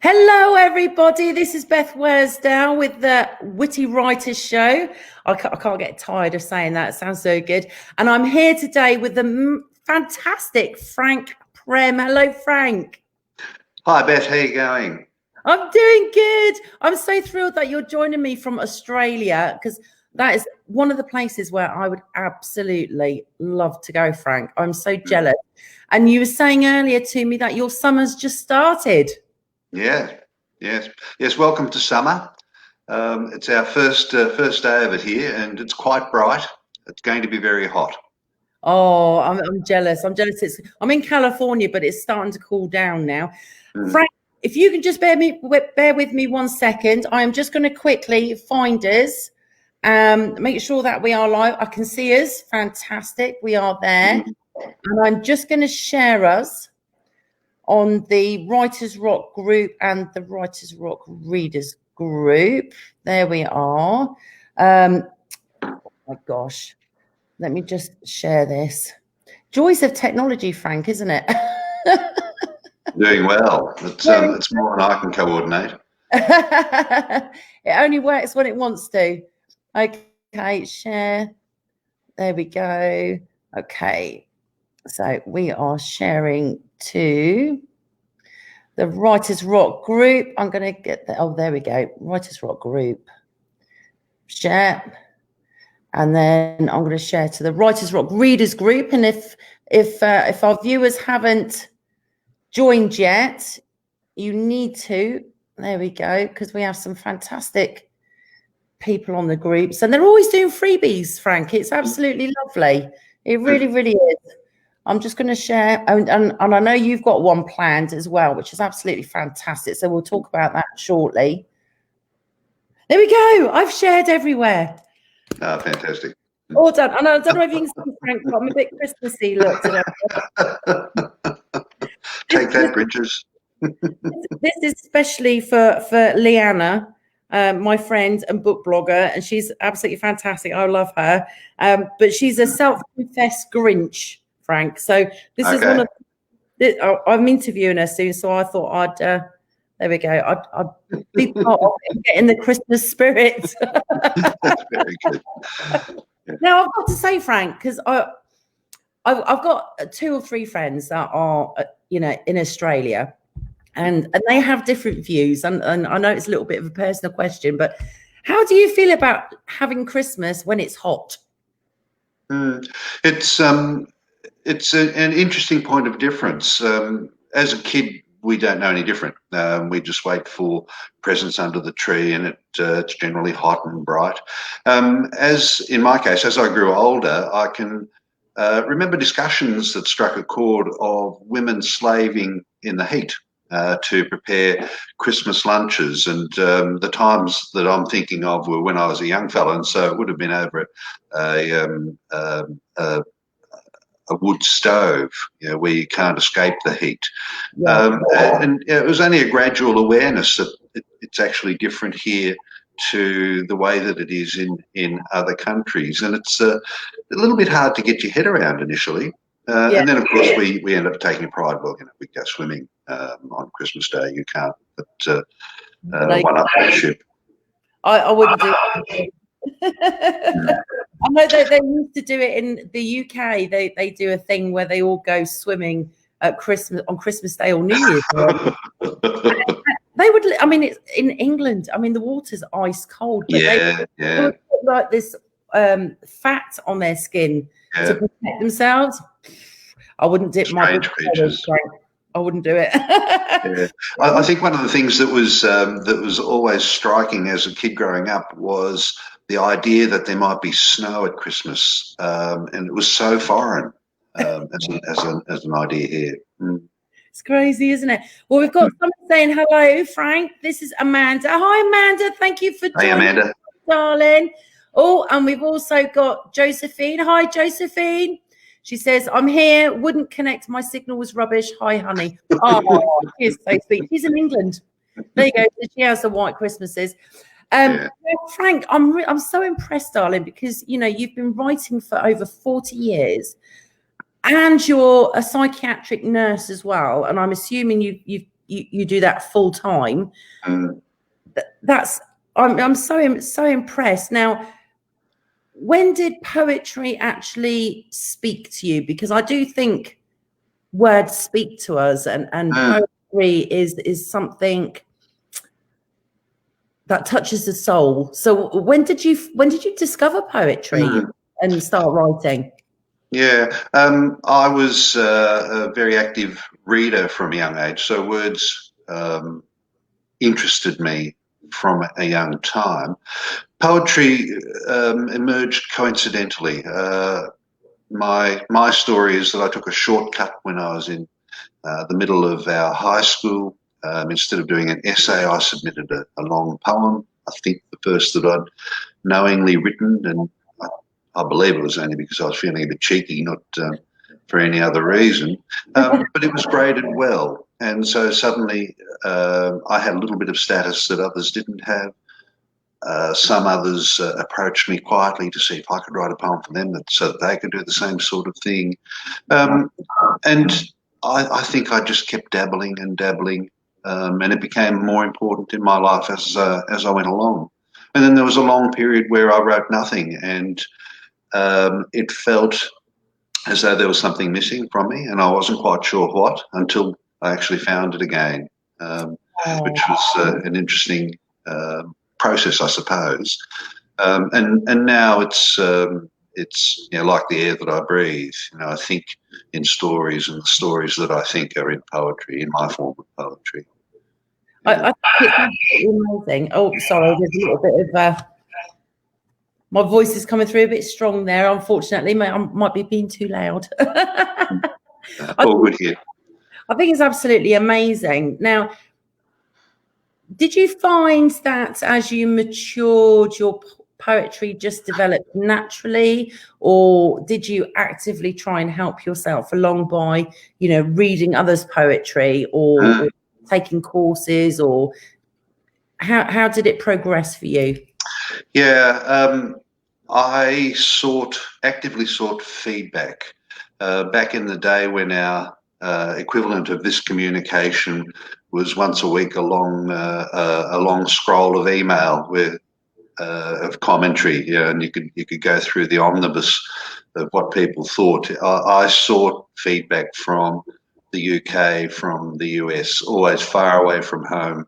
Hello, everybody. This is Beth Worsdell with the Witty Writers Show. I can't get tired of saying that. It sounds so good. And I'm here today with the fantastic Frank Prem. Hello, Frank. Hi, Beth. How are you going? I'm doing good. I'm so thrilled that you're joining me from Australia, because that is one of the places where I would absolutely love to go, Frank. I'm so jealous. And you were saying earlier to me that your summer's just started. Yeah, yes. Welcome to summer. It's our first day of it here, and it's quite bright. It's going to be very hot. Oh, I'm jealous. I'm jealous. I'm in California, but it's starting to cool down now. Frank, if you can just bear with me 1 second, I am just going to quickly find us, make sure that we are live. I can see us. Fantastic. We are there. And I'm just going to share us on the Writers Rock group and the Writers Rock Readers group. There we are. Oh my gosh. Let me just share this. Joys of technology, Frank, isn't it? Doing well. It's more than I can coordinate. It only works when it wants to. Okay, share. There we go. Okay. So we are sharing to the Writers Rock group. I'm going to get the, oh, there we go. Writers Rock group. Share. And then I'm going to share to the Writers Rock Readers group. And if our viewers haven't joined yet, you need to. There we go, because we have some fantastic people on the groups, and they're always doing freebies, Frank. It's absolutely lovely. It really, really is. I'm just going to share, and I know you've got one planned as well, which is absolutely fantastic. So we'll talk about that shortly. There we go. I've shared everywhere. Oh, fantastic. All done. And I don't know if you can see, Frank, but I'm a bit Christmassy look today. Take that, Grinches. This is especially for Leanna, my friend and book blogger, and she's absolutely fantastic. I love her. But she's a self-confessed Grinch, Frank. So this is one of I'm interviewing her soon, so I thought I'd there we go. I'd be part of it, get in the Christmas spirit. That's very good. Yeah. Now I've got to say, Frank, because I've got 2 or 3 friends that are in Australia, and they have different views, and I know it's a little bit of a personal question, but how do you feel about having Christmas when it's hot? It's an interesting point of difference. As a kid, we don't know any different. We just wait for presents under the tree, and it's generally hot and bright. As in my case, as I grew older, I can remember discussions that struck a chord of women slaving in the heat to prepare Christmas lunches, and the times that I'm thinking of were when I was a young fella, and so it would have been over at a wood stove, where you can't escape the heat. Yeah. And it was only a gradual awareness that it's actually different here to the way that it is in other countries, and it's a little bit hard to get your head around initially. And then, of course, we end up taking pride. Well, we go swimming on Christmas Day. You can't, but one up that ship. I wouldn't do it. I know they used to do it in the UK. They do a thing where they all go swimming at on Christmas Day or New Year's. They would. I mean, it's in England. I mean, the water's ice cold. But they would put like this fat on their skin to protect themselves. I wouldn't dip my creatures. I wouldn't do it. I think one of the things that was always striking as a kid growing up was the idea that there might be snow at Christmas, and it was so foreign as an idea here. It's crazy, isn't it? Well, we've got someone saying hello, Frank. This is Amanda. Hi, Amanda. Thank you for joining, Amanda, darling. Oh, and we've also got Josephine. Hi, Josephine. She says, I'm here. Wouldn't connect. My signal was rubbish. Hi, honey. Oh, she's so sweet. She's in England. There you go. She has the white Christmases. Frank, I'm so impressed, darling, because you've been writing for over 40 years, and you're a psychiatric nurse as well. And I'm assuming you've you do that full time. Mm. I'm so impressed. Now, when did poetry actually speak to you? Because I do think words speak to us, and poetry is something that touches the soul. So when did you discover poetry and start writing? Yeah, I was a very active reader from a young age, so words interested me from a young time. Poetry emerged coincidentally. My story is that I took a shortcut when I was in the middle of our high school. Instead of doing an essay, I submitted a long poem. I think the first that I'd knowingly written, and I believe it was only because I was feeling a bit cheeky, not for any other reason. But it was graded well, and so suddenly I had a little bit of status that others didn't have. Some others approached me quietly to see if I could write a poem for them so that they could do the same sort of thing. And I think I just kept dabbling and dabbling, and it became more important in my life as I went along. And then there was a long period where I wrote nothing, and it felt as though there was something missing from me, and I wasn't quite sure what until I actually found it again, which was an interesting process, I suppose. And now it's like the air that I breathe. I think in stories, and the stories that I think are in poetry, in my form of poetry. I think it's absolutely amazing. Oh, sorry, there's a little bit of my voice is coming through a bit strong there. Unfortunately, I might be being too loud. All good here. I think it's absolutely amazing. Now, did you find that as you matured, your poetry just developed naturally, or did you actively try and help yourself along by, reading others' poetry or taking courses, or how did it progress for you? Yeah, I actively sought feedback back in the day when our equivalent of this communication was once a week a long scroll of email with of commentary, and you could go through the omnibus of what people thought. I sought feedback from the UK, from the US, always far away from home,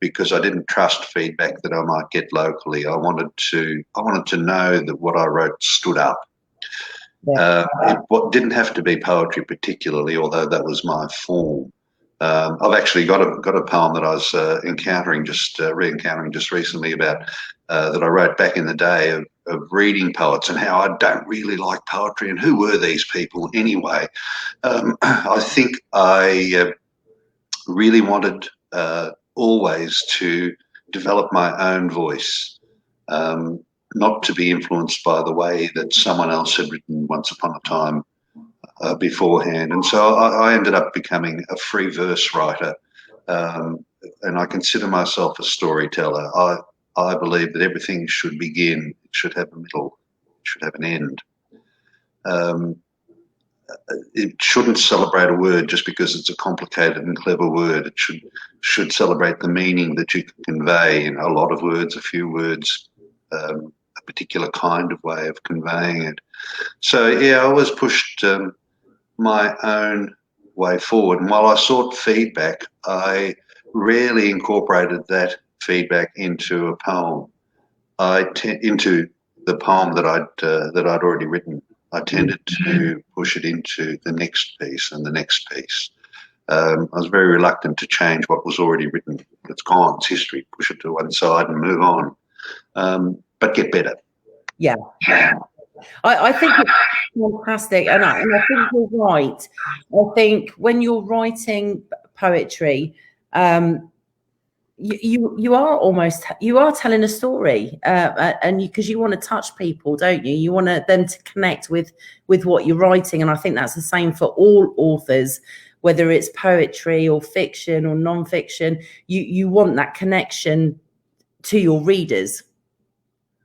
because I didn't trust feedback that I might get locally. I wanted to know that what I wrote stood up. Yeah. It didn't have to be poetry particularly, although that was my form. I've actually got a poem that I was re-encountering just recently about that I wrote back in the day of reading poets and how I don't really like poetry and who were these people anyway. I think I really wanted always to develop my own voice, not to be influenced by the way that someone else had written once upon a time beforehand. And so I ended up becoming a free verse writer, and I consider myself a storyteller. I believe that everything should begin, it should have a middle, it should have an end. It shouldn't celebrate a word just because it's a complicated and clever word. It should celebrate the meaning that you can convey in a lot of words, a few words, a particular kind of way of conveying it. So, yeah, I always pushed my own way forward. And while I sought feedback, I rarely incorporated that feedback into a poem. Into the poem that I'd already written. I tended to push it into the next piece and the next piece. I was very reluctant to change what was already written. It's gone, it's history. Push it to one side and move on, but get better. Yeah. I think it's fantastic, and I think you're right. I think when you're writing poetry, you are telling a story, and because you want to touch people, don't you? You want them to connect with what you're writing, and I think that's the same for all authors, whether it's poetry or fiction or non-fiction. You want that connection to your readers.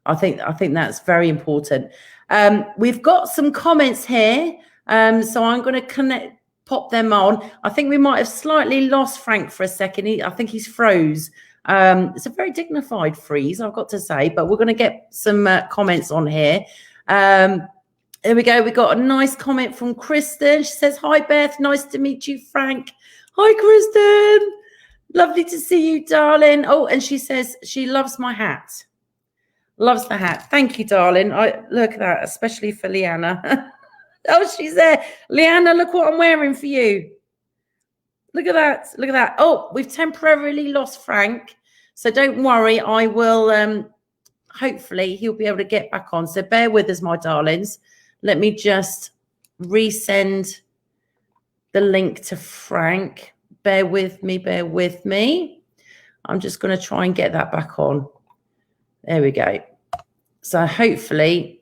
I think that's very important. We've got some comments here, so I'm going to pop them on. I think we might have slightly lost Frank for a second. I think he's froze. It's a very dignified freeze, I've got to say, but we're going to get some comments on here. There we go. We got a nice comment from Kristen. She says, hi, Beth. Nice to meet you, Frank. Hi, Kristen. Lovely to see you, darling. Oh, and she says she loves my hat. Loves the hat. Thank you, darling. Look at that, especially for Leanna. Oh, she's there. Leanna, look what I'm wearing for you. Look at that. Look at that. Oh, we've temporarily lost Frank. So don't worry. I will, hopefully he'll be able to get back on. So bear with us, my darlings. Let me just resend the link to Frank. Bear with me. Bear with me. I'm just going to try and get that back on. There we go. So hopefully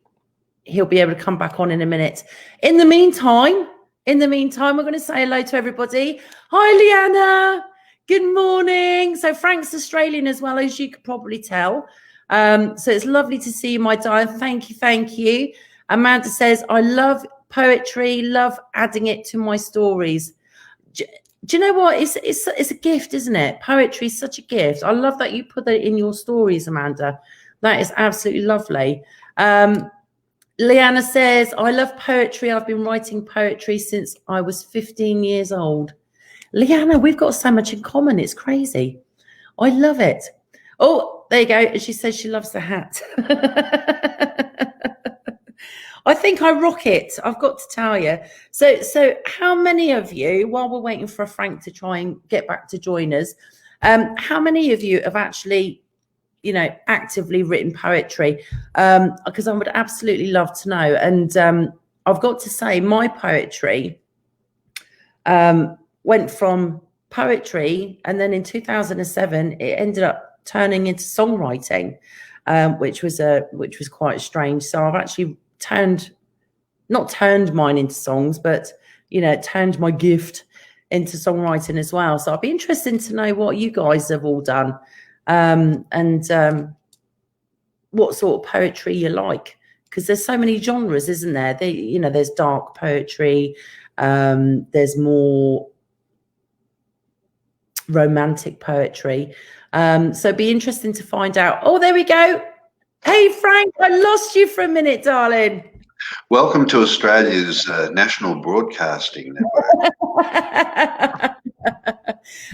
he'll be able to come back on in a minute. In the meantime, we're going to say hello to everybody. Hi, Leanna. Good morning. So Frank's Australian as well, as you could probably tell. So it's lovely to see you, my darling. Thank you. Thank you. Amanda says, I love poetry, love adding it to my stories. Do you know what? It's a gift, isn't it? Poetry is such a gift. I love that you put that in your stories, Amanda. That is absolutely lovely. Leanna says, I love poetry. I've been writing poetry since I was 15 years old. Leanna, we've got so much in common. It's crazy. I love it. Oh, there you go. And she says she loves the hat. I think I rock it. I've got to tell you. So how many of you, while we're waiting for Frank to try and get back to join us, how many of you have actually, actively written poetry? Because I would absolutely love to know. And I've got to say, my poetry went from poetry, and then in 2007, it ended up turning into songwriting, which was quite strange. So I've actually not turned mine into songs, but turned my gift into songwriting as well. So I'd be interested to know what you guys have all done, and what sort of poetry you like, because there's so many genres, isn't there? There's dark poetry, there's more romantic poetry, so it'd be interesting to find out. Oh, there we go. Hey, Frank, I lost you for a minute, darling. Welcome to Australia's national broadcasting network.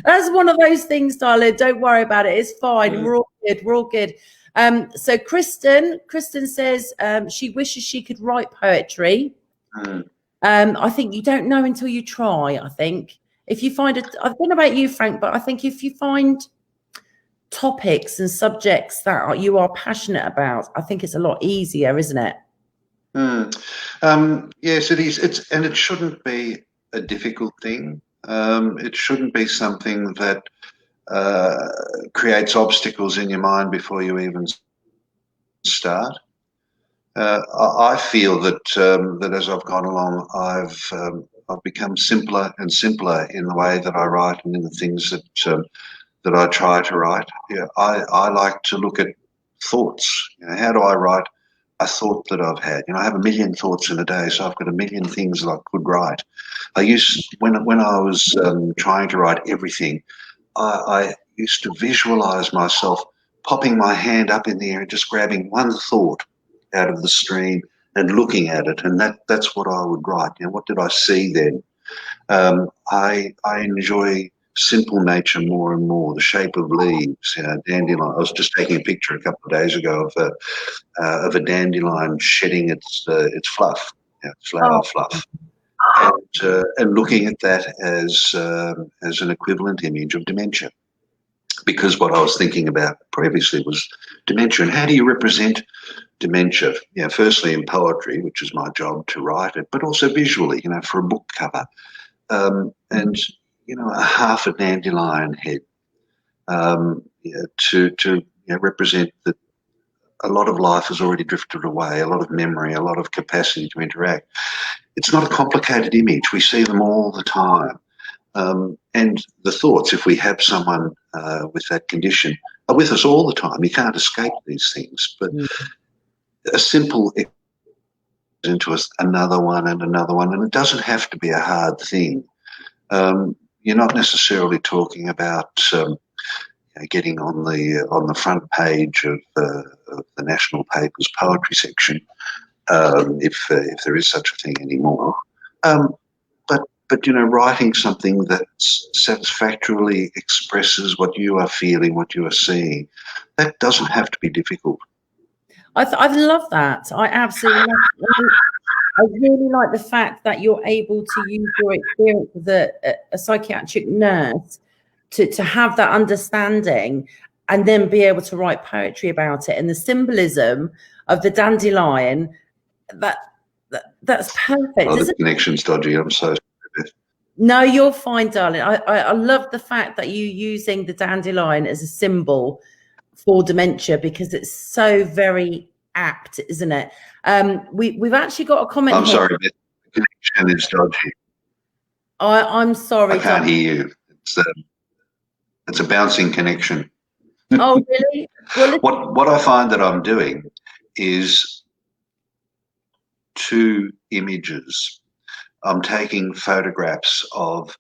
That's one of those things, darling. Don't worry about it. It's fine. We're all good. We're all good. So Kristen says she wishes she could write poetry. I think you don't know until you try. I think if you find I don't know about you, Frank, but I think if you find topics and subjects that you are passionate about, I think it's a lot easier, isn't it? Yes, it is. It shouldn't be a difficult thing. It shouldn't be something that creates obstacles in your mind before you even start. I feel that as I've gone along, I've become simpler and simpler in the way that I write and in the things that I try to write. I like to look at thoughts. How do I write a thought that I've had? I have a million thoughts in a day, so I've got a million things that I could write. When I was trying to write everything, I used to visualize myself popping my hand up in the air and just grabbing one thought out of the stream and looking at it, and that's what I would write. What did I see then? I enjoy simple nature more and more. The shape of leaves, dandelion. I was just taking a picture a couple of days ago of a dandelion shedding its fluff, flower fluff, and looking at that as an equivalent image of dementia. Because what I was thinking about previously was dementia, and how do you represent dementia? Firstly in poetry, which is my job to write it, but also visually, for a book cover, and a half a dandelion head, to represent that a lot of life has already drifted away, a lot of memory, a lot of capacity to interact. It's not a complicated image. We see them all the time. And the thoughts, if we have someone with that condition, are with us all the time. You can't escape these things. But a simple into us, another one and another one, and it doesn't have to be a hard thing. You're not necessarily talking about getting on the front page of the national paper's poetry section, if there is such a thing anymore. But writing something that satisfactorily expresses what you are feeling, what you are seeing, that doesn't have to be difficult. I love that. I absolutely love it. I really like the fact that you're able to use your experience as a psychiatric nurse to have that understanding and then be able to write poetry about it. And the symbolism of the dandelion, that's perfect. Oh, the connection's dodgy. I'm so sorry. No, you're fine, darling. I love the fact that you're using the dandelion as a symbol for dementia, because it's so very apt, isn't it? We've actually got a comment. I'm sorry, Beth. The connection is dodgy. I'm sorry. I can't hear you. It's a bouncing connection. Oh, really? Well, what I find that I'm doing is 2 images. I'm taking photographs of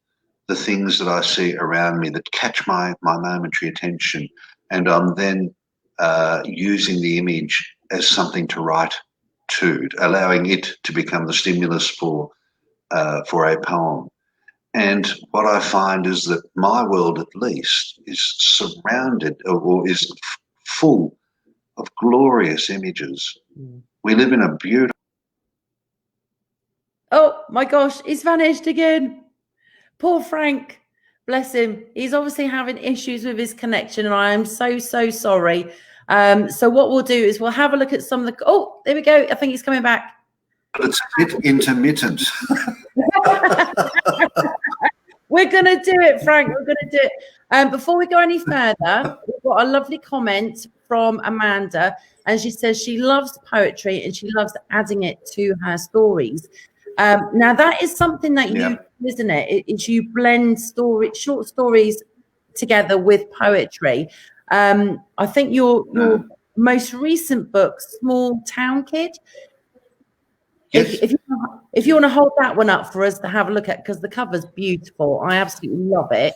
the things that I see around me that catch my momentary attention, and I'm then using the image as something to write to, allowing it to become the stimulus for a poem. And what I find is that my world, at least, is surrounded or is full of glorious images. We live in a beautiful... Oh my gosh, he's vanished again. Poor Frank, bless him. He's obviously having issues with his connection, and I am so sorry. So what we'll do is we'll have a look at some of the... Oh, there we go. I think he's coming back. It's a bit intermittent. We're going to do it, Frank. We're going to do it. Before we go any further, we've got a lovely comment from Amanda, and she says she loves poetry and she loves adding it to her stories. Now, that is something that you do, isn't it? It's you blend short stories together with poetry. I think your most recent book, Small Town Kid, yes. If you want to hold that one up for us to have a look at, because the cover's beautiful. I absolutely love it.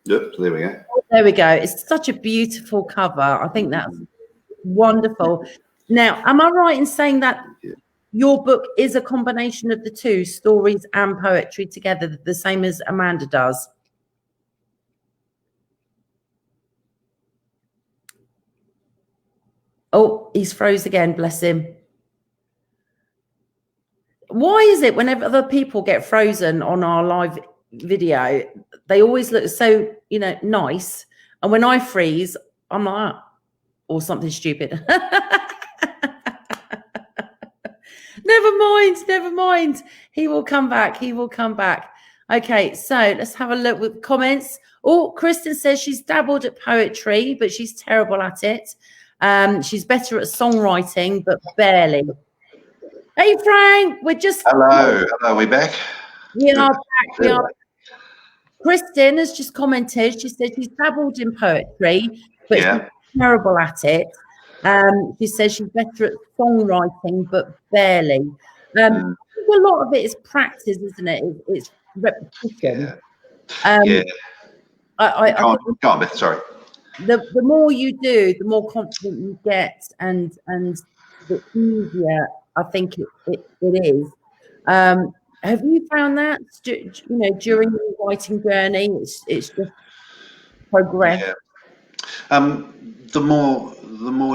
Yep, there we go. There we go. It's such a beautiful cover. I think that's wonderful. Now, am I right in saying that your book is a combination of the two, stories and poetry together, the same as Amanda does? Oh, he's froze again, bless him. Why is it whenever other people get frozen on our live video, they always look so, nice, and when I freeze, I'm like, or something stupid. Never mind. He will come back. Okay, so let's have a look with comments. Oh, Kristen says she's dabbled at poetry, but she's terrible at it. She's better at songwriting, but barely. Hey, Frank, we're just... Hello, we back? We are back. Kristen has just commented. She said she's dabbled in poetry, but she's terrible at it. She says she's better at songwriting, but barely. I think a lot of it is practice, isn't it? It's repetition. Go on, Beth, sorry. The more you do, the more confident you get, and the easier I think it is. Have you found that during your writing journey? It's just progress. Yeah. The more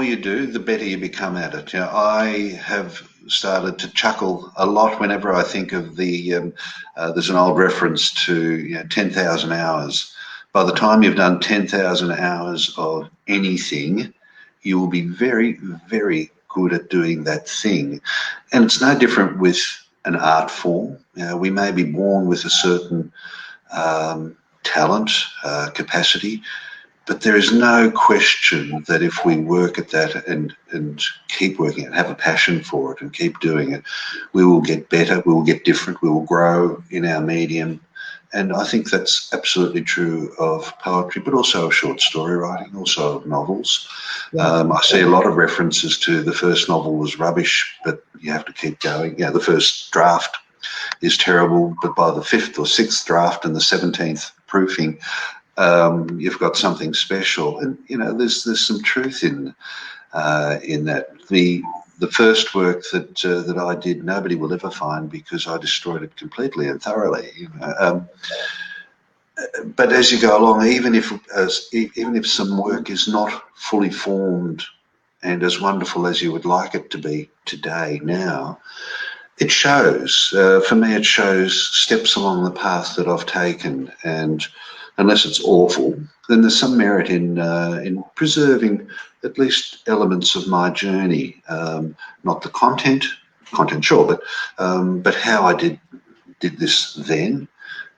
you do, the better you become at it. I have started to chuckle a lot whenever I think of there's an old reference to 10,000 hours. By the time you've done 10,000 hours of anything, you will be very, very good at doing that thing. And it's no different with an art form. We may be born with a certain talent, capacity, but there is no question that if we work at that and keep working it, have a passion for it and keep doing it, we will get better, we will get different, we will grow in our medium. And I think that's absolutely true of poetry, but also of short story writing, also of novels. I see a lot of references to the first novel was rubbish, but you have to keep going. The first draft is terrible, but by the 5th or 6th draft and the 17th proofing, you've got something special. And there's some truth in that. The first work that I did, nobody will ever find because I destroyed it completely and thoroughly. But as you go along, even if some work is not fully formed and as wonderful as you would like it to be today, now, it shows. For me, it shows steps along the path that I've taken, and unless it's awful, then there's some merit in preserving at least elements of my journey. Not the content sure, but how I did this then,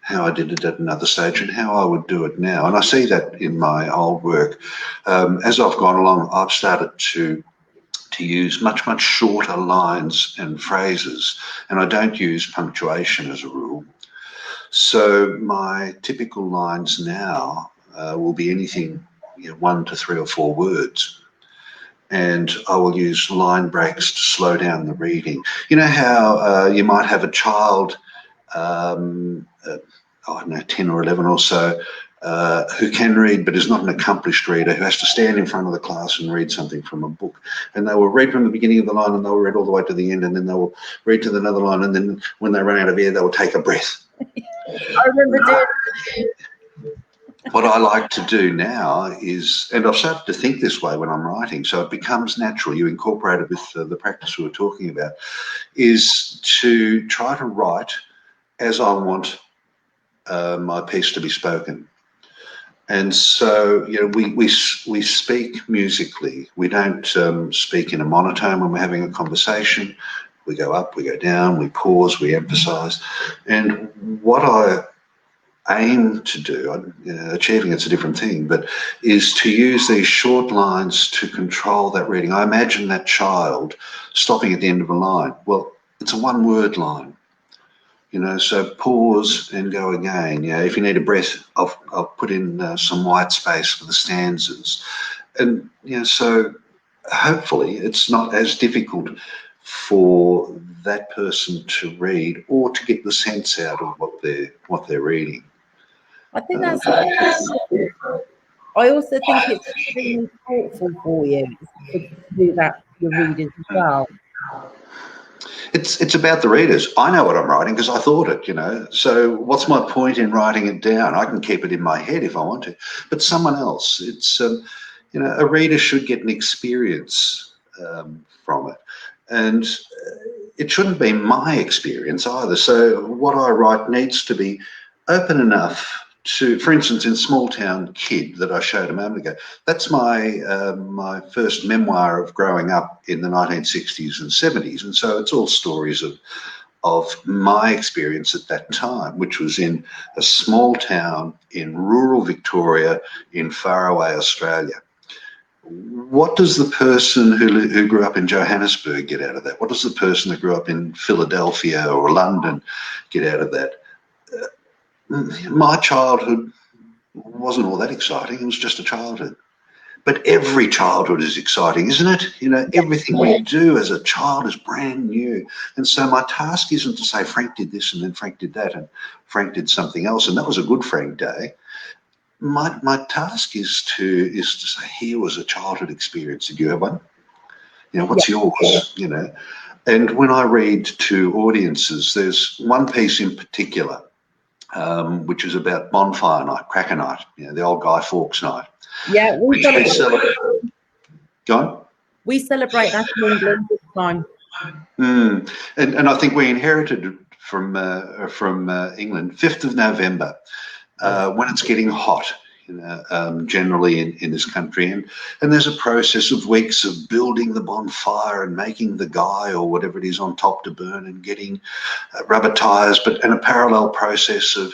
how I did it at another stage, and how I would do it now. And I see that in my old work. As I've gone along, I've started to use much shorter lines and phrases, and I don't use punctuation as a rule. So my typical lines now will be anything 1 to 3 or 4 words. And I will use line breaks to slow down the reading. You know how you might have a child, I don't know, 10 or 11 or so, who can read but is not an accomplished reader, who has to stand in front of the class and read something from a book. And they will read from the beginning of the line and they will read all the way to the end, and then they will read to another line, and then when they run out of air, they will take a breath. I remember doing. What I like to do now is, and I've started to think this way when I'm writing, so it becomes natural, you incorporate it with the practice we were talking about, is to try to write as I want my piece to be spoken. And so, we speak musically. We don't speak in a monotone when we're having a conversation. We go up, we go down, we pause, we emphasize. And what I aim to do, achieving it's a different thing, but is to use these short lines to control that reading. I imagine that child stopping at the end of a line. Well, it's a 1-word line, so pause and go again. If you need a breath, I'll put in some white space for the stanzas. And, so hopefully it's not as difficult for that person to read or to get the sense out of what they're reading. I think that's. I also think it's extremely thoughtful for you to do that for your readers as well. It's about the readers. I know what I'm writing because I thought it, So what's my point in writing it down? I can keep it in my head if I want to, but someone else. It's a reader should get an experience from it, and it shouldn't be my experience either. So what I write needs to be open enough to, for instance, in Small Town Kid that I showed a moment ago, that's my my first memoir of growing up in the 1960s and 70s, and so it's all stories of my experience at that time, which was in a small town in rural Victoria in faraway Australia. What does the person who grew up in Johannesburg get out of that? What does the person that grew up in Philadelphia or London get out of that? My childhood wasn't all that exciting. It was just a childhood. But every childhood is exciting, isn't it? Everything we do as a child is brand new. And so my task isn't to say Frank did this and then Frank did that and Frank did something else, and that was a good Frank day. My task is to say, here was a childhood experience. Did you have one? What's yours? And when I read to audiences, there's one piece in particular, which is about bonfire night, cracker night, the old Guy Fawkes night. Yeah, we celebrate. Go on. We celebrate that in England this time. And I think we inherited it from England, 5th of November, when it's getting hot, generally in this country. And there's a process of weeks of building the bonfire and making the guy or whatever it is on top to burn and getting rubber tires, and a parallel process of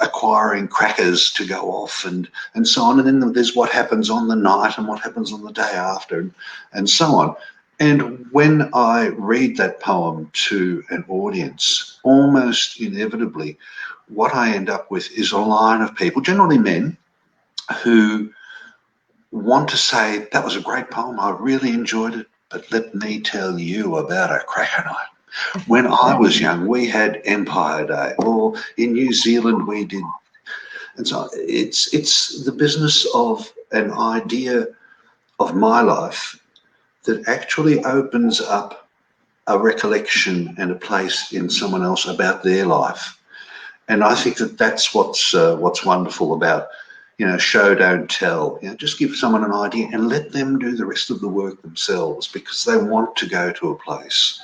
acquiring crackers to go off and so on. And then there's what happens on the night and what happens on the day after and so on. And when I read that poem to an audience, almost inevitably, what I end up with is a line of people, generally men, who want to say, that was a great poem, I really enjoyed it, but let me tell you about a cracker night. When I was young, we had Empire Day, or in New Zealand we did. And so it's the business of an idea of my life that actually opens up a recollection and a place in someone else about their life. And I think that that's what's wonderful about, show, don't tell. Just give someone an idea and let them do the rest of the work themselves, because they want to go to a place.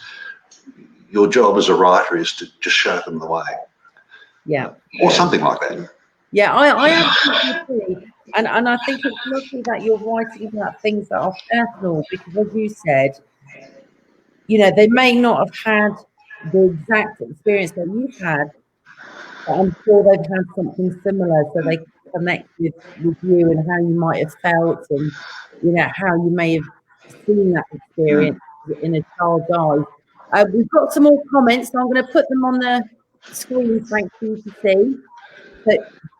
Your job as a writer is to just show them the way. Yeah. Or something like that. Yeah, I absolutely agree. And I think it's lovely that you're writing about things that are personal, because as you said, they may not have had the exact experience that you've had, but I'm sure they've had something similar, so they can connect with you and how you might have felt, and how you may have seen that experience in a child's eyes. We've got some more comments, so I'm going to put them on the screen, Frank, for you to see. So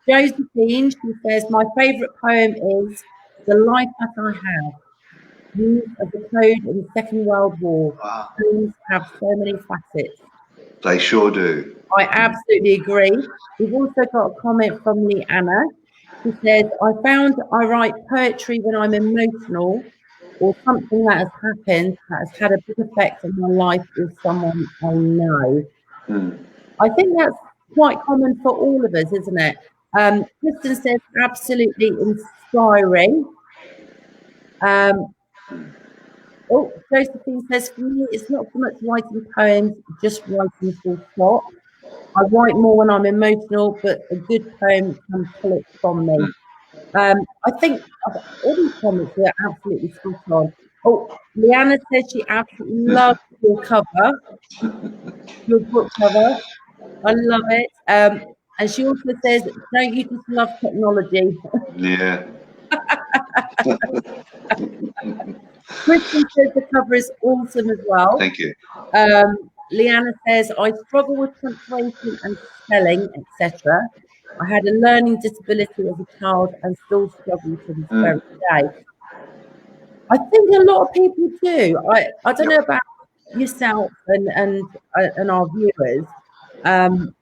Josephine, she says, my favourite poem is The Life That I Have, used as a code in the Second World War. Wow. Poems have so many facets. They sure do. I absolutely agree. We've also got a comment from Leanna. She says, I found I write poetry when I'm emotional, or something that has happened that has had a big effect on my life with someone I know. I think that's quite common for all of us, isn't it? Kristen says, absolutely inspiring. Josephine says, for me, it's not so much writing poems, just writing full stop. I write more when I'm emotional, but a good poem can pull it from me. I think all these comments are absolutely spot on. Oh, Leanna says she absolutely loves your cover, your book cover. I love it. And she also says, don't you just love technology? Yeah. Kristen says the cover is awesome as well. Thank you. Leanna says, I struggle with punctuation and spelling, etc. I had a learning disability as a child and still struggle to this very day. I think a lot of people do. I don't know about yourself and our viewers. The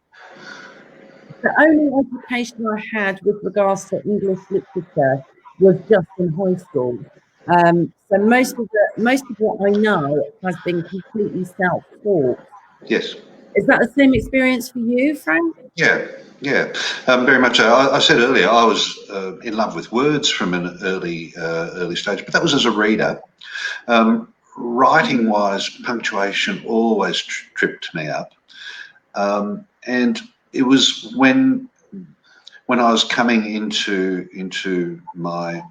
only education I had with regards to English literature was just in high school. So most of what I know has been completely self-taught. Yes. Is that the same experience for you, Frank? Yeah, very much so. I said earlier I was in love with words from an early stage, but that was as a reader. Writing-wise, punctuation always tripped me up, and it was when I was coming into my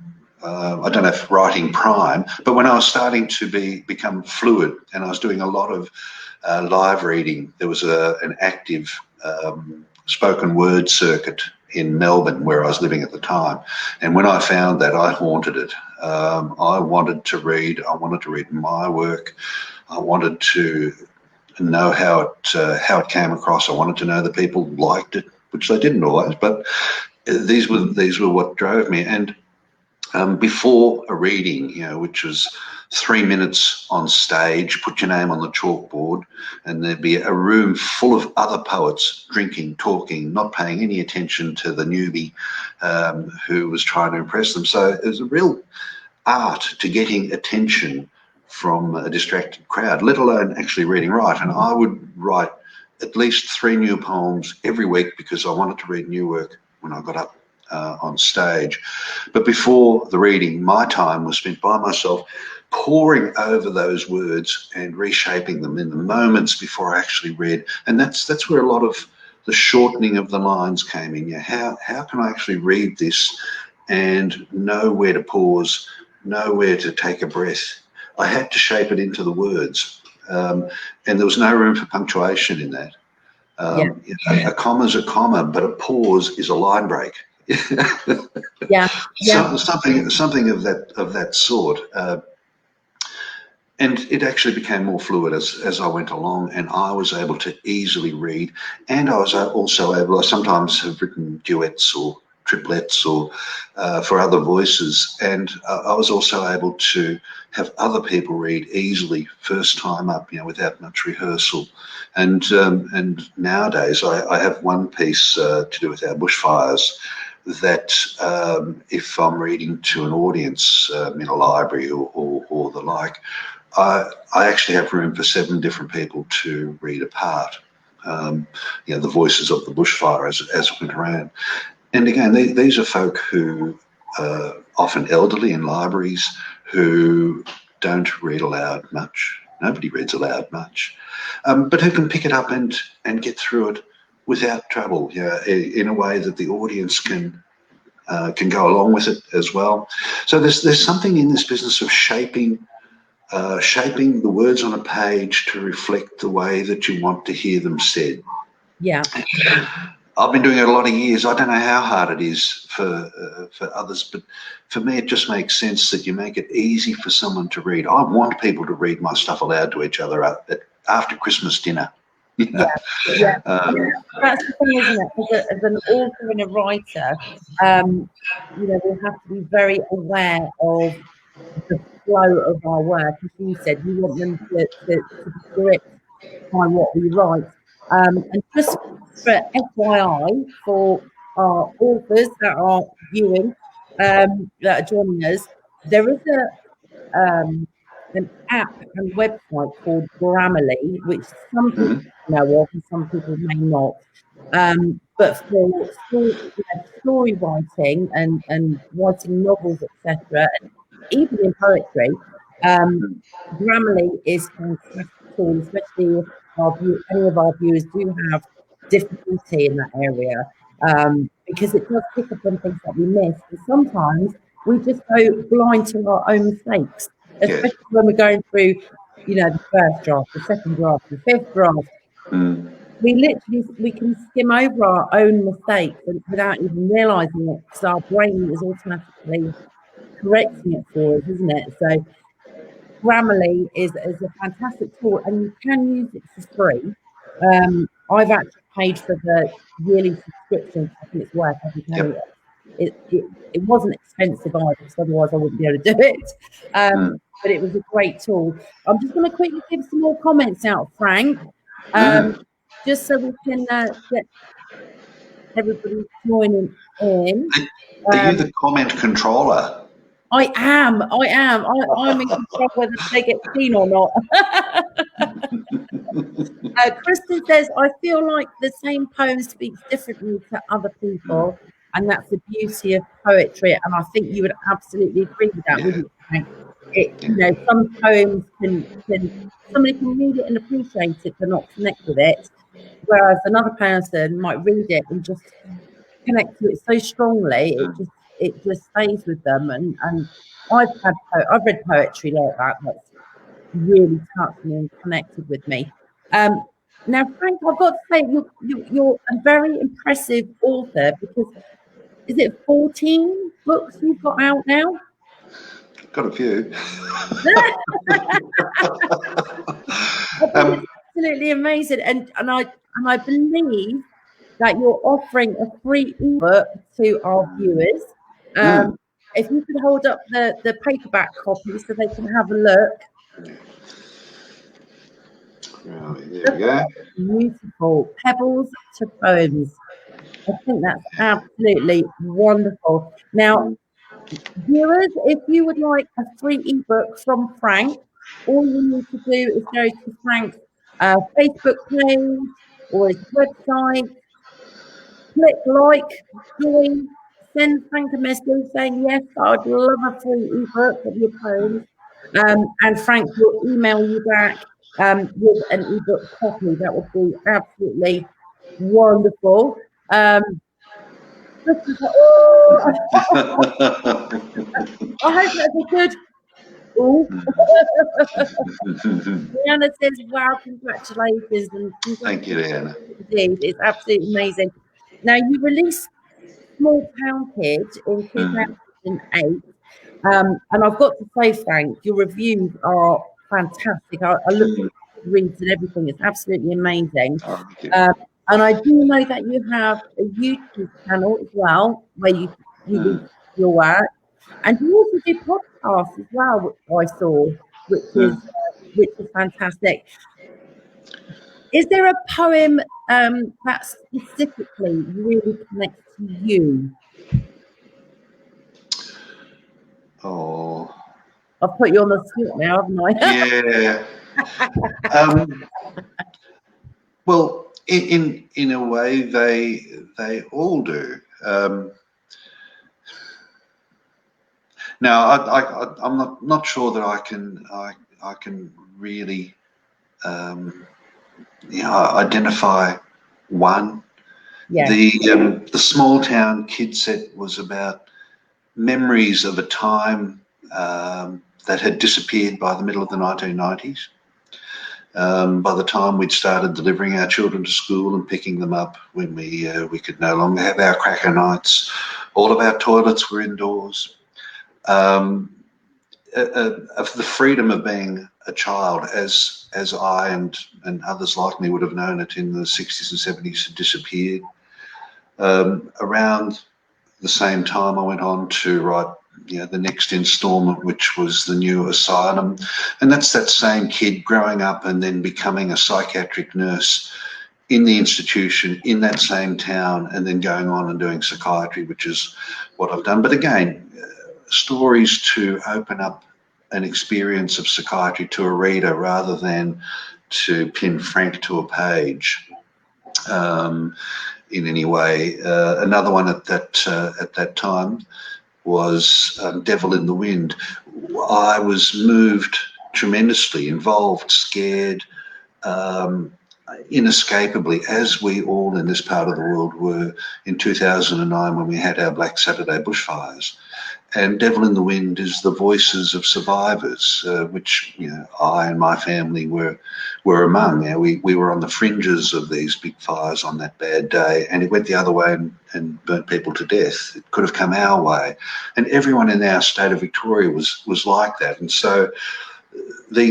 I don't know if writing prime, but when I was starting to become fluid and I was doing a lot of live reading. There was an active spoken word circuit in Melbourne where I was living at the time, and when I found that, I haunted it. I wanted to read. I wanted to read my work. I wanted to know how it came across. I wanted to know that people liked it, which they didn't always, but these were what drove me. And before a reading, which was 3 minutes on stage, put your name on the chalkboard, and there'd be a room full of other poets drinking, talking, not paying any attention to the newbie who was trying to impress them. So it was a real art to getting attention from a distracted crowd, let alone actually reading right. And I would write at least 3 new poems every week because I wanted to read new work when I got up on stage. But before the reading, my time was spent by myself poring over those words and reshaping them in the moments before I actually read. And that's where a lot of the shortening of the lines came in. How can I actually read this and know where to pause, know where to take a breath? I had to shape it into the words, and there was no room for punctuation in that. A comma's a comma, but a pause is a line break. Something of that sort, and it actually became more fluid as I went along, and I was able to easily read, and I was also able. I sometimes have written duets or triplets or for other voices. And I was also able to have other people read easily first time up, without much rehearsal. And nowadays I have one piece to do with our bushfires that if I'm reading to an audience in a library or the like, I actually have room for 7 different people to read a part. The voices of the bushfire as it went around. And again, these are folk who are often elderly in libraries who don't read aloud much. Nobody reads aloud much, but who can pick it up and get through it without trouble, in a way that the audience can go along with it as well. So there's something in this business of shaping the words on a page to reflect the way that you want to hear them said. Yeah. I've been doing it a lot of years. I don't know how hard it is for others, but for me, it just makes sense that you make it easy for someone to read. I want people to read my stuff aloud to each other after Christmas dinner. Yeah. That's the thing, isn't it? As an author and a writer, we have to be very aware of the flow of our work. As you said, we want them to be gripped by what we write. And just for FYI, for our authors that are viewing, that are joining us, there is an app and website called Grammarly, which some people know of and some people may not. But for story writing and writing novels, etc., and even in poetry, Grammarly is fantastic tool, especially if any of our viewers do have difficulty in that area, because it does pick up on things that we miss. And sometimes we just go blind to our own mistakes, especially when we're going through, the first draft, the second draft, the fifth draft. We can skim over our own mistakes and without even realising it, because our brain is automatically correcting it for us, isn't it? So Grammarly is a fantastic tool, and you can use it for free. I've actually paid for the yearly subscription. I think it's worth every penny. It wasn't expensive either, because otherwise I wouldn't be able to do it. But it was a great tool. I'm just going to quickly give some more comments out, Frank, just so we can get everybody joining in. Are you the comment controller? I am. I'm in control whether they get seen or not. Kristen says, I feel like the same poem speaks differently to other people, and that's the beauty of poetry. And I think you would absolutely agree with that, wouldn't you? Some poems somebody can read it and appreciate it, but not connect with it, whereas another person might read it and just connect to it so strongly, it just stays with them. And I've read poetry like that that's really touched me and connected with me. Now, Frank, I've got to say you're a very impressive author, because is it 14 books you've got out now? Got a few. It's absolutely amazing, and I believe that you're offering a free ebook to our viewers. If you could hold up the paperback copy so they can have a look. Oh, there we go. Beautiful. Pebbles to Poems. I think that's absolutely wonderful. Now, viewers, if you would like a free ebook from Frank, all you need to do is go to Frank's Facebook page or his website, click like, join, send Frank a message saying, yes, I'd love a free ebook of your poems. And Frank will email you back with an ebook copy. That would be absolutely wonderful. I hope that's a good. Diana says, wow, congratulations. And thank you, Diana. Indeed, it's absolutely amazing. Now, you released Small Town Kid in 2008. And I've got to say, Frank, your reviews are fantastic. I look at the reads and everything. It's absolutely amazing. And I do know that you have a YouTube channel as well, where you read your work, and you also do podcasts as well, which I saw, which is fantastic. Is there a poem that specifically really connects to you? Oh, I've put you on the spot now, haven't I? yeah. Well, in a way, they all do. Now, I'm not sure that I can really identify one. Yeah. The small town kid set was about memories of a time that had disappeared by the middle of the 1990s. By the time we'd started delivering our children to school and picking them up when we could no longer have our cracker nights, all of our toilets were indoors. Of the freedom of being a child, as I and others like me would have known it in the 60s and 70s, had disappeared. Around the same time, I went on to write the next instalment, which was The New Asylum. And that's that same kid growing up and then becoming a psychiatric nurse in the institution in that same town, and then going on and doing psychiatry, which is what I've done. But again, stories to open up an experience of psychiatry to a reader rather than to pin Frank to a page in any way. Another one at that time was Devil in the Wind. I was moved tremendously, involved, scared, inescapably, as we all in this part of the world were in 2009 when we had our Black Saturday bushfires. And Devil in the Wind is the voices of survivors, which I and my family were among. We were on the fringes of these big fires on that bad day, and it went the other way and burnt people to death. It could have come our way, and everyone in our state of Victoria was like that. And so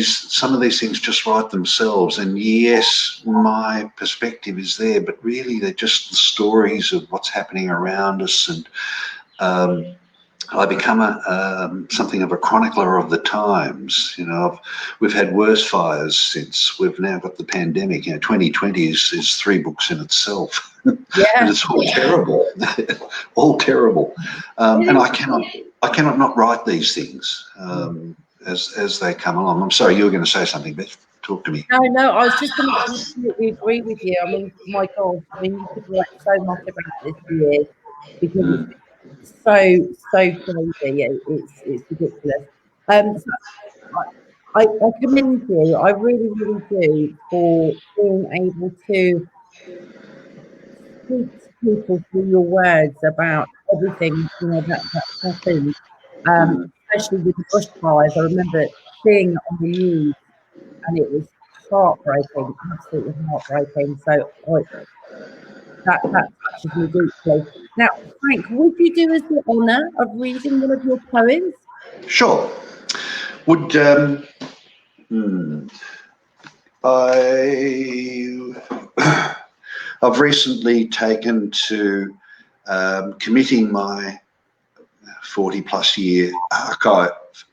some of these things just write themselves. And yes, my perspective is there, but really they're just the stories of what's happening around us. And I become something of a chronicler of the times. We've had worse fires since. We've now got the pandemic. 2020 is 3 books in itself. Yeah. And it's all terrible, all terrible. And I cannot not write these things as they come along. I'm sorry, you were going to say something, Beth. Talk to me. No, I was just going to absolutely agree with you. I mean, my God, you could write so much about this year because it's so crazy. It's ridiculous. So I commend you. I really, really do, for being able to speak to people through your words about everything that's happened. Especially with the bushfires. I remember seeing it on the news, and it was heartbreaking, absolutely heartbreaking. So that touches me deeply. Now, Frank, would you do us the honour of reading one of your poems? Sure. Would I've recently taken to committing my 40-plus year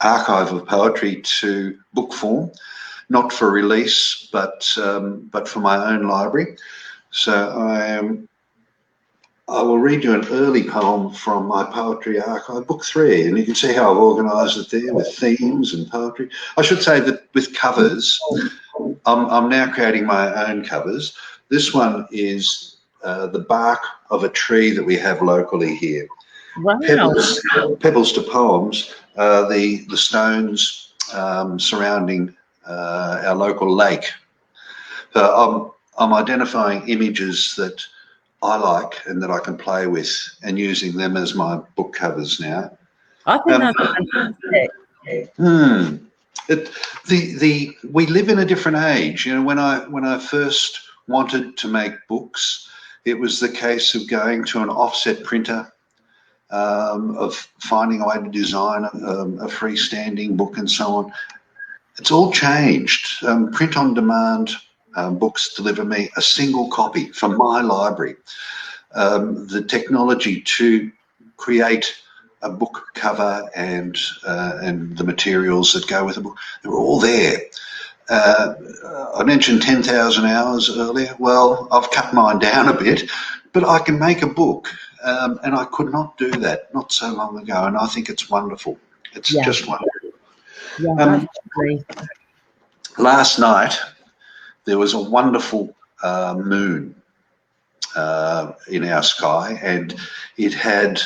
archive of poetry to book form, not for release, but for my own library. So I will read you an early poem from my poetry archive, book 3, and you can see how I've organised it there with themes and poetry. I should say that with covers, I'm now creating my own covers. This one is the bark of a tree that we have locally here. Wow. Pebbles to Poems, the stones surrounding our local lake. So I'm identifying images that I like and that I can play with, and using them as my book covers now. I think that's fantastic. We live in a different age. When I first wanted to make books, it was the case of going to an offset printer, of finding a way to design a freestanding book and so on. It's all changed. Print on demand Books deliver me a single copy from my library. The technology to create a book cover and the materials that go with the book, they're all there. I mentioned 10,000 hours earlier. Well, I've cut mine down a bit, but I can make a book, and I could not do that not so long ago, and I think it's wonderful. It's just wonderful. Yeah, absolutely. Last night, there was a wonderful moon in our sky, and it had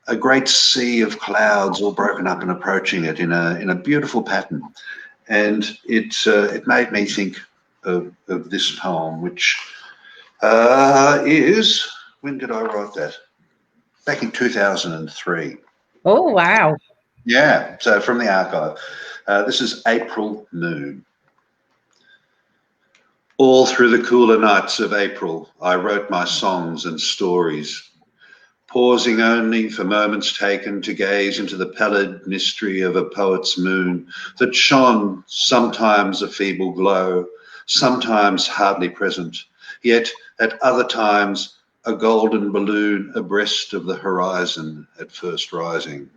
a great sea of clouds all broken up and approaching it in a beautiful pattern. And it made me think of this poem, which is, when did I write that? Back in 2003. Oh, wow. Yeah, so from the archive. This is April Moon. All through the cooler nights of April, I wrote my songs and stories, pausing only for moments taken to gaze into the pallid mystery of a poet's moon that shone, sometimes a feeble glow, sometimes hardly present, yet at other times a golden balloon abreast of the horizon at first rising.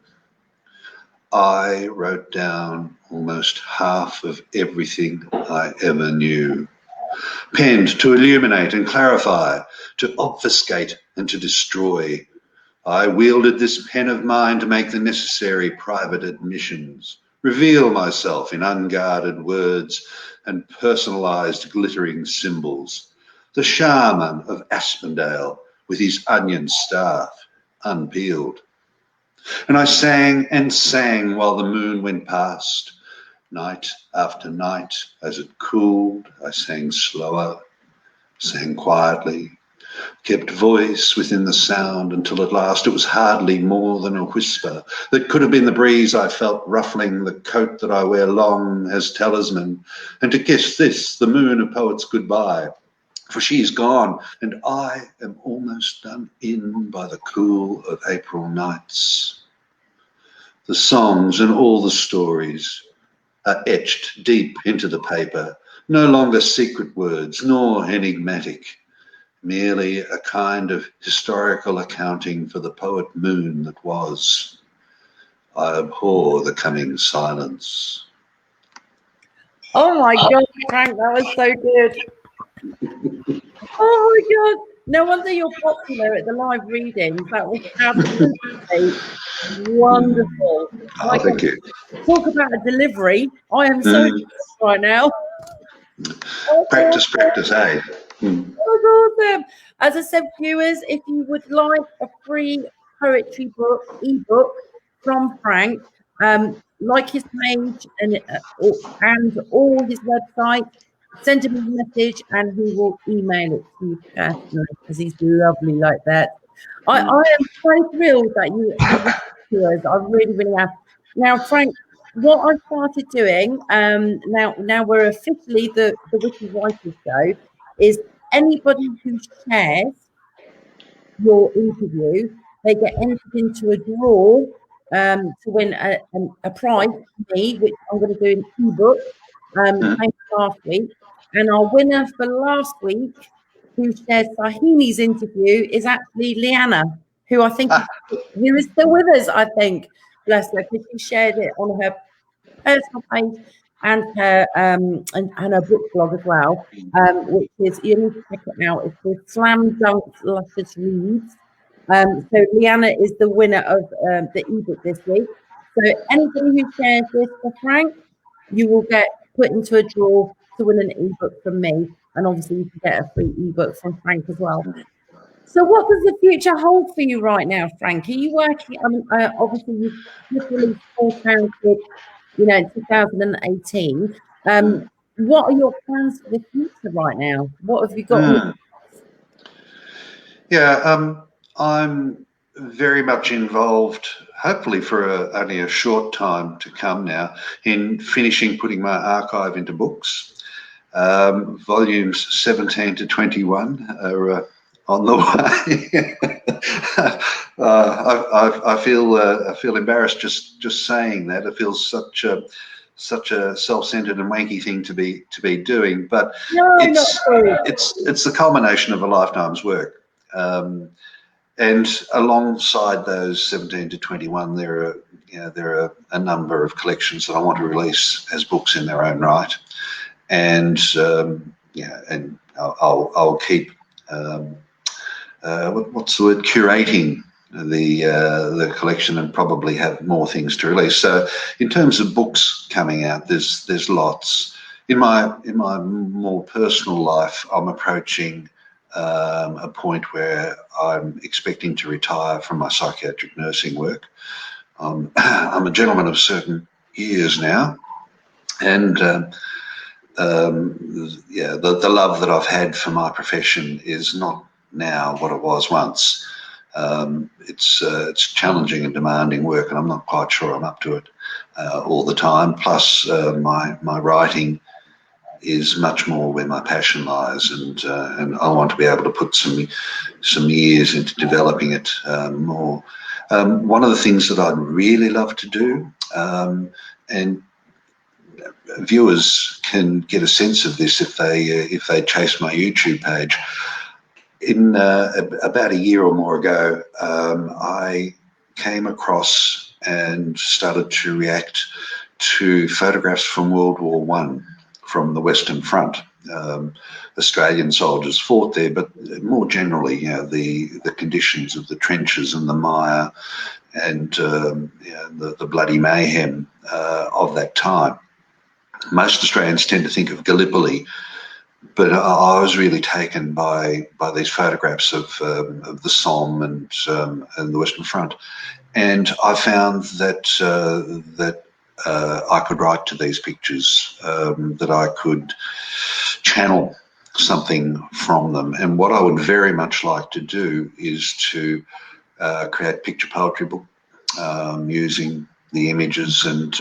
I wrote down almost half of everything I ever knew, penned to illuminate and clarify, to obfuscate and to destroy. I wielded this pen of mine to make the necessary private admissions, reveal myself in unguarded words and personalised glittering symbols. The shaman of Aspendale with his onion staff unpeeled. And I sang and sang while the moon went past. Night after night, as it cooled, I sang slower, sang quietly, kept voice within the sound until at last it was hardly more than a whisper that could have been the breeze I felt ruffling the coat that I wear long as talisman, and to kiss this, the moon of poets, goodbye, for she is gone, and I am almost done in by the cool of April nights. The songs and all the stories are etched deep into the paper, no longer secret words nor enigmatic, merely a kind of historical accounting for the poet moon that was. I abhor the coming silence. Oh my God, Frank, that was so good. Oh my God. No wonder you're popular at the live readings. That was absolutely wonderful. Oh, thank you. Talk about a delivery. I am so impressed right now. Practice, eh? That was awesome. As I said, viewers, if you would like a free poetry book, ebook from Frank, like his page and all his website, send him a message and he will email it to you personally because he's lovely like that. I am so thrilled that you to us. I really, really am. Now, Frank, what I've started doing, now we're officially the Witty Writers Show, is anybody who shares your interview, they get entered into a draw to win a prize for me, which I'm going to do an ebook. Thanks last week, and our winner for last week, who shared Sahini's interview, is actually Leanna, who I think who is still with us. I think, bless her, because she shared it on her personal page and her and her book blog as well, which is, you need to check it out. It's called Slam Dunk Luscious Reads. So Leanna is the winner of the ebook this week. So anybody who shares this for Frank, you will get put into a draw to win an ebook from me, and obviously you can get a free ebook from Frank as well. So what does the future hold for you right now, Frank? Are you working? Obviously you've just released Four Talented, in 2018. What are your plans for the future right now? What have you got? Yeah, I'm very much involved, hopefully for only a short time to come now, in finishing putting my archive into books. Volumes 17 to 21 are on the way. I feel embarrassed just saying that. It feels such a self-centered and wanky thing to be doing, but No, it's the culmination of a lifetime's work. And alongside those 17 to 21, there are a number of collections that I want to release as books in their own right, and and I'll keep what's the word, curating the collection, and probably have more things to release. So in terms of books coming out, there's lots. In my more personal life, I'm approaching a point where I'm expecting to retire from my psychiatric nursing work. I'm a gentleman of certain years now, and the love that I've had for my profession is not now what it was once. It's challenging and demanding work, and I'm not quite sure I'm up to it all the time. Plus, my writing is much more where my passion lies, and I want to be able to put some years into developing it more. One of the things that I'd really love to do, and viewers can get a sense of this if they chase my YouTube page. In about a year or more ago, I came across and started to react to photographs from World War I, from the Western Front. Australian soldiers fought there, but more generally, the conditions of the trenches and the mire, and the bloody mayhem of that time. Most Australians tend to think of Gallipoli, but I was really taken by these photographs of the Somme and the Western Front, and I found that I could write to these pictures, that I could channel something from them. And what I would very much like to do is to create a picture poetry book using the images and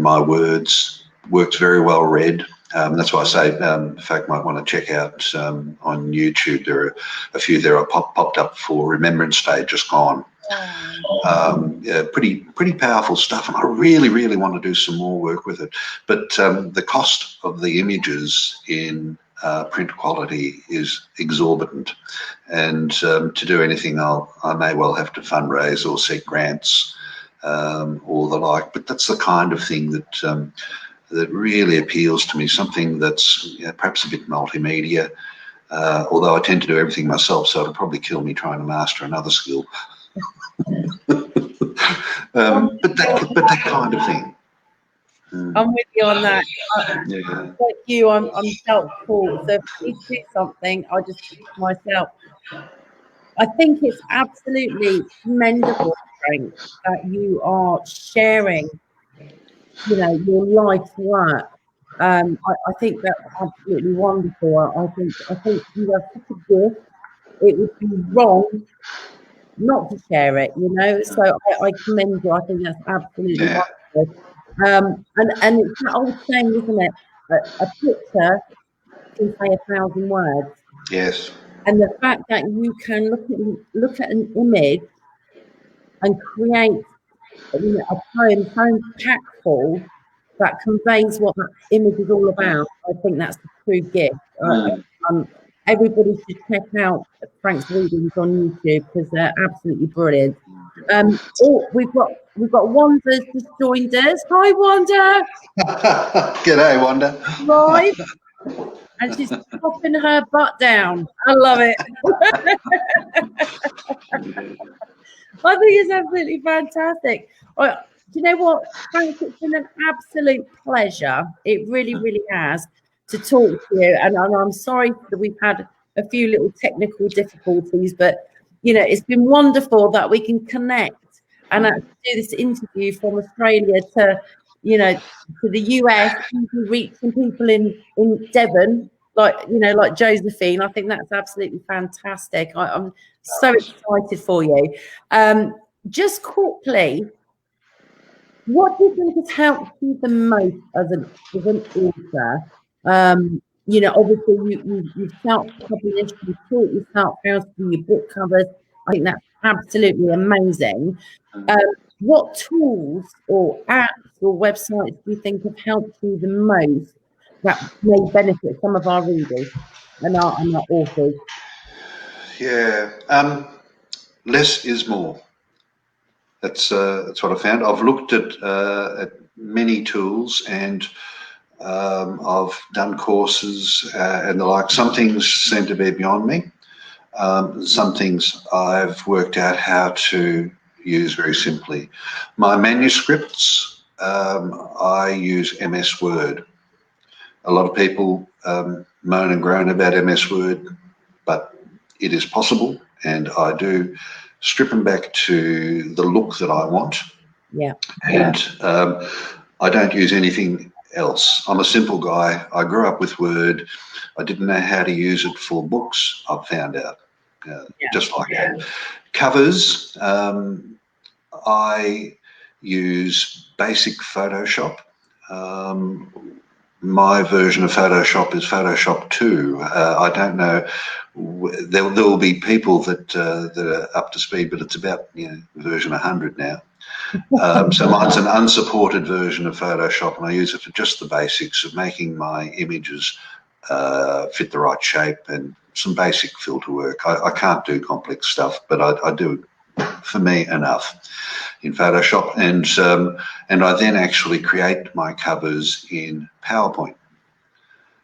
my words. Works very well read. That's why I say, in fact, might want to check out on YouTube. There are a few there popped up for Remembrance Day, just gone. Pretty powerful stuff, and I really, really want to do some more work with it. But the cost of the images in print quality is exorbitant, and to do anything, I may well have to fundraise or seek grants or the like. But that's the kind of thing that really appeals to me, something that's perhaps a bit multimedia, although I tend to do everything myself, so it'll probably kill me trying to master another skill. But that kind of thing. I'm with you on that. Like you, I'm self-taught, so if you do something, I just do it myself. I think it's absolutely commendable, Frank, that you are sharing your life's work. I think that's absolutely wonderful. I think you have such a gift. It would be wrong not to share it, So I commend you. I think that's absolutely wonderful. And it's that old saying, isn't it? A picture can say 1,000 words. Yes. And the fact that you can look at an image and create a poem so impactful that conveys what that image is all about, I think that's the true gift. Everybody should check out Frank's readings on YouTube because they're absolutely brilliant. We've got Wanda's just joined us. Hi, Wanda. G'day, Wanda. Right. And she's popping her butt down. I love it. I think it's absolutely fantastic. Do you know what, Frank? It's been an absolute pleasure. It really, really has, to talk to you. And I'm sorry that we've had a few little technical difficulties, but it's been wonderful that we can connect and do this interview from Australia to the US, reaching people in Devon, like Josephine. I think that's absolutely fantastic. I'm so excited for you. Just quickly, what do you think has helped you the most as an author? Obviously you've self-published, you've taught yourself how to do your book covers. I think that's absolutely amazing. what tools or apps or websites do you think have helped you the most that may benefit some of our readers and our authors? Yeah, less is more. That's what I found. I've looked at many tools, and I've done courses and the like. Some things seem to be beyond me. Some things I've worked out how to use very simply. My manuscripts, I use MS Word. A lot of people moan and groan about MS Word, but it is possible, and I do strip them back to the look that I want. Yeah. And I don't use anything else. I'm a simple guy. I grew up with Word. I didn't know how to use it for books. I've found out, just like that. Covers, I use basic Photoshop. My version of Photoshop is Photoshop 2. I don't know. There will be people that are up to speed, but it's about version 100 now. So mine's an unsupported version of Photoshop, and I use it for just the basics of making my images fit the right shape and some basic filter work. I can't do complex stuff, but I do, for me, enough in Photoshop, and I then actually create my covers in PowerPoint.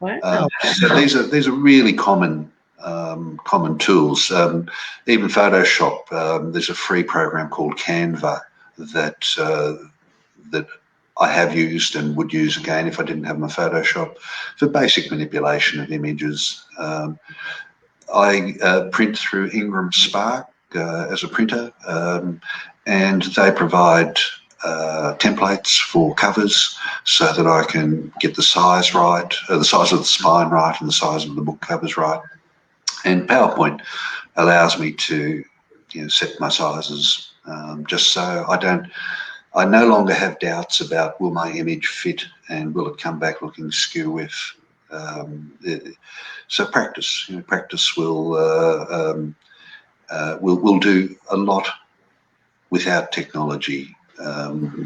Wow. So these are really common tools. Even Photoshop, there's a free program called Canva that I have used and would use again if I didn't have my Photoshop for basic manipulation of images. I print through Ingram Spark as a printer, and they provide templates for covers so that I can get the size right, the size of the spine right, and the size of the book covers right. And PowerPoint allows me to set my sizes just so I no longer have doubts about will my image fit and will it come back looking skew if. So practice will do a lot without technology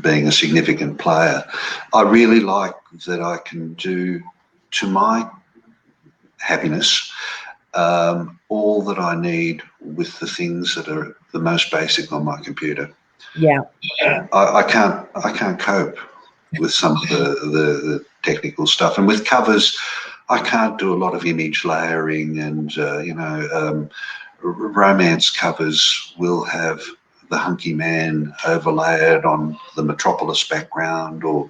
being a significant player. I really like that I can do to my happiness all that I need with the things that are the most basic on my computer. Yeah. I can't cope with some of the technical stuff, and with covers I can't do a lot of image layering, and romance covers will have the hunky man overlaid on the metropolis background, or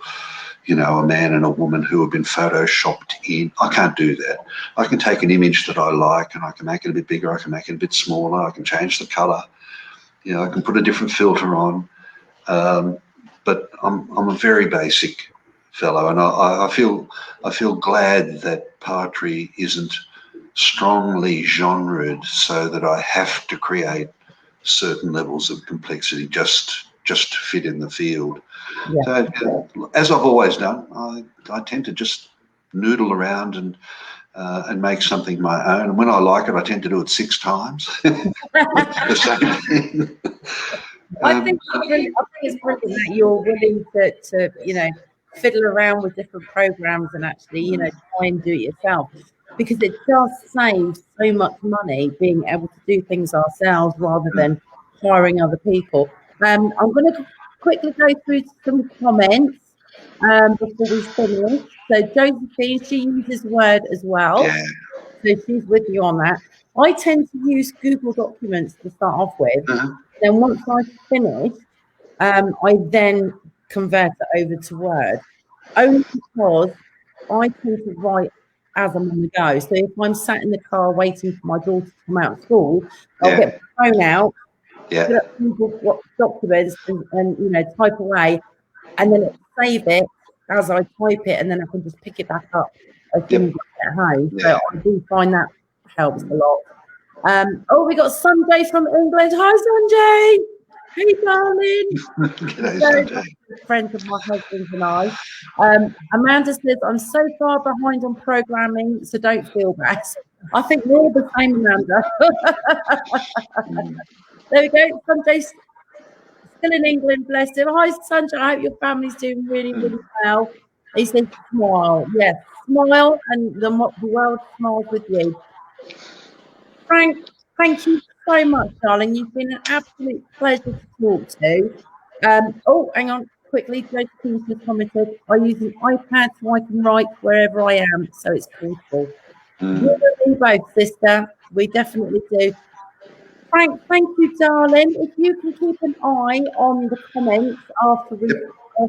a man and a woman who have been photoshopped in. I can't do that. I can take an image that I like and I can make it a bit bigger, I can make it a bit smaller, I can change the color, I can put a different filter on. But I'm a very basic fellow, and I feel glad that poetry isn't strongly genred so that I have to create certain levels of complexity just to fit in the field. Yeah. So, as I've always done, I tend to just noodle around and make something my own. And when I like it, I tend to do it 6 times. The same thing. I think it's brilliant that you're willing to fiddle around with different programs and actually try and do it yourself, because it does save so much money being able to do things ourselves rather than hiring other people. I'm going to quickly go through some comments before we finish. So Josephine, she uses Word as well. Yeah. So she's with you on that. I tend to use Google Documents to start off with. Then once I've finished, I then convert it over to Word, only because I tend to write as I'm on the go. So if I'm sat in the car waiting for my daughter to come out of school, I'll get my phone out, put up Google Documents and type away, and then save it as I type it, and then I can just pick it back up as soon as I get home. So I do find that helps a lot. We got Sanjay from England. Hi, Sanjay. Hey, darling. G'day, Sanjay. Friends of my husband and I. Amanda says, I'm so far behind on programming, so don't feel bad. I think we're all the same, Amanda. There we go. Sanjay still in England, bless him. Hi, Sunshine. I hope your family's doing really, really well. He says, smile. Yes, smile, and the world smiles with you. Frank, thank you so much, darling. You've been an absolute pleasure to talk to. Oh, hang on. Quickly, Josephine just commented, I use an iPad so I can write wherever I am, so it's portable. We do both, sister. We definitely do. Frank, thank you, darling. If you can keep an eye on the comments after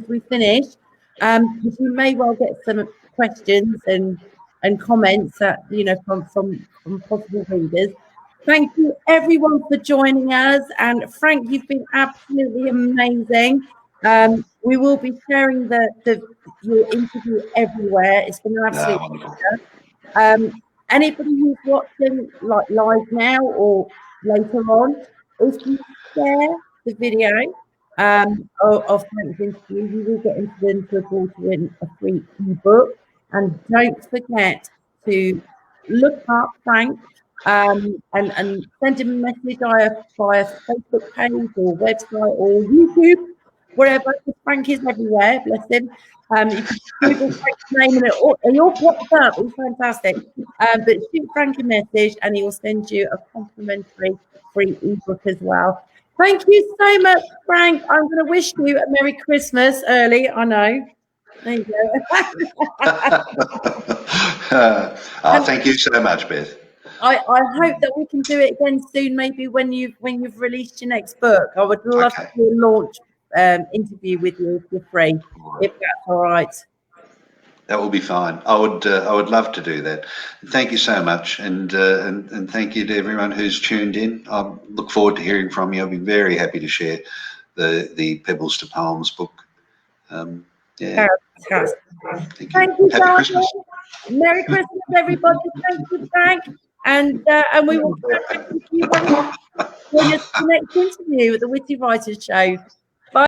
we finish, because you may well get some questions and comments that from possible readers. Thank you, everyone, for joining us. And Frank, you've been absolutely amazing. We will be sharing your interview everywhere. It's been an absolute pleasure. Anybody who's watching like live now or later on, if you share the video of Frank's interview, you will get into a win a free ebook. And don't forget to look up Frank and send him a message via Facebook page or website or YouTube, wherever. Frank is everywhere, bless him. You can Google Frank's name and it all pops up. It's fantastic. But shoot Frank a message and he will send you a complimentary free ebook as well. Thank you so much, Frank. I'm going to wish you a Merry Christmas early. I know. There you go. Thank you so much, Beth. I hope that we can do it again soon. Maybe when you've released your next book. I would love to do a launch interview with you if you're free, if that's all right. That will be fine. I would love to do that. Thank you so much, and thank you to everyone who's tuned in. I look forward to hearing from you. I'll be very happy to share the Pebbles to Poems book. Yeah. Thank you. Happy Christmas. Merry Christmas, everybody. Thank you, Frank. And we will catch up with you when it's the next interview at the Witty Writers Show.